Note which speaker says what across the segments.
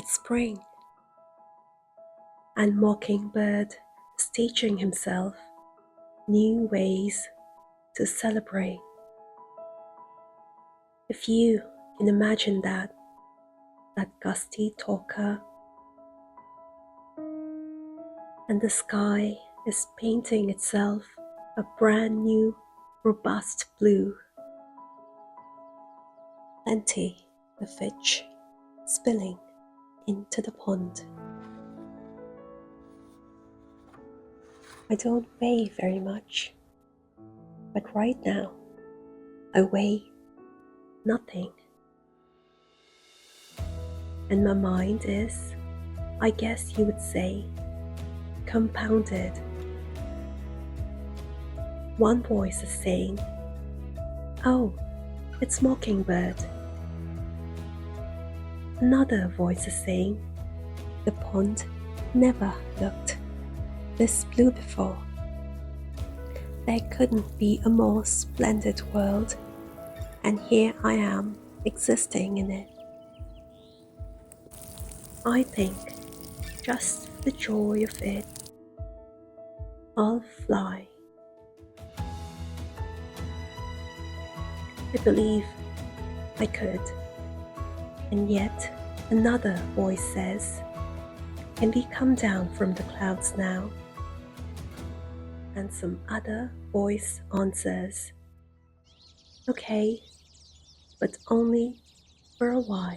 Speaker 1: It's spring, and Mockingbird is teaching himself new ways to celebrate. If you can imagine that gusty talker, and the sky is painting itself a brand new, robust blue. Plenty of fish spilling into the pond. I don't weigh very much, but right now I weigh nothing. And my mind is, I guess you would say, compounded. One voice is saying, "Oh, it's Mockingbird." Another voice is saying, "The pond never looked this blue before. There couldn't be a more splendid world, and here I am existing in it." I think, just for the joy of it, I'll fly. I believe I could. And yet another voice says, "Can we come down from the clouds now?" And some other voice answers, "Okay, but only for a while."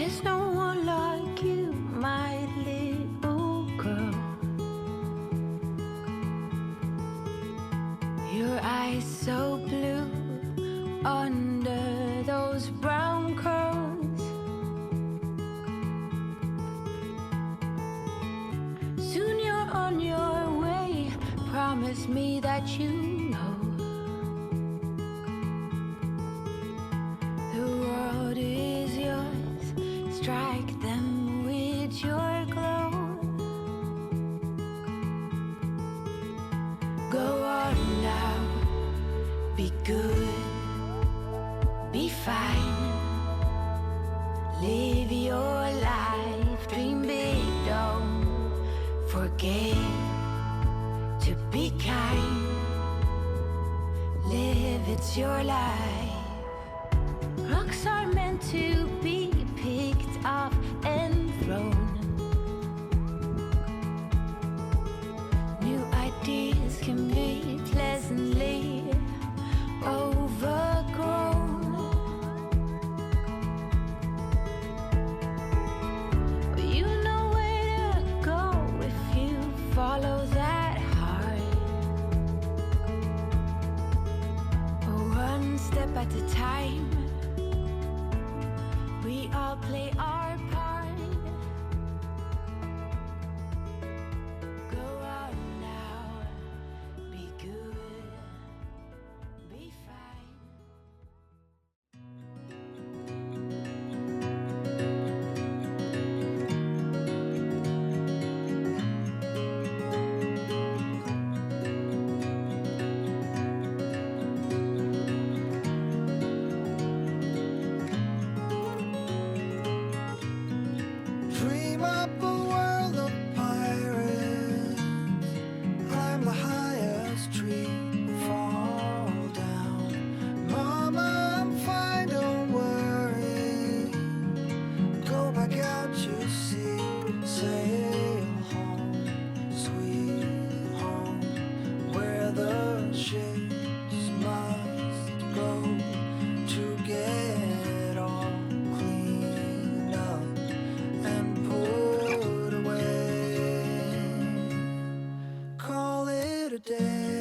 Speaker 2: There's no one like you, my little girl. Your eyes so blue under those brown curls. Soon you're on your way. Promise me that you know the world is yours. Strike them with your glow. Go on now, be good, be fine. Live your life, dream big, don't forget to be kind. Live, it's your life. Rocks are meant to be picked up and thrown. New ideas can be pleasantly overgrown. But you know where to go if you follow that heart. One step at a time, we all play our part. Go out now, be good, be fine.
Speaker 3: Dream up a world of pirates, climb the highest tree, fall down. Mama, I'm fine, don't worry. Go back out, you see, sail home, sweet home, where the ships must go to get all cleaned up and put away. Call it a day.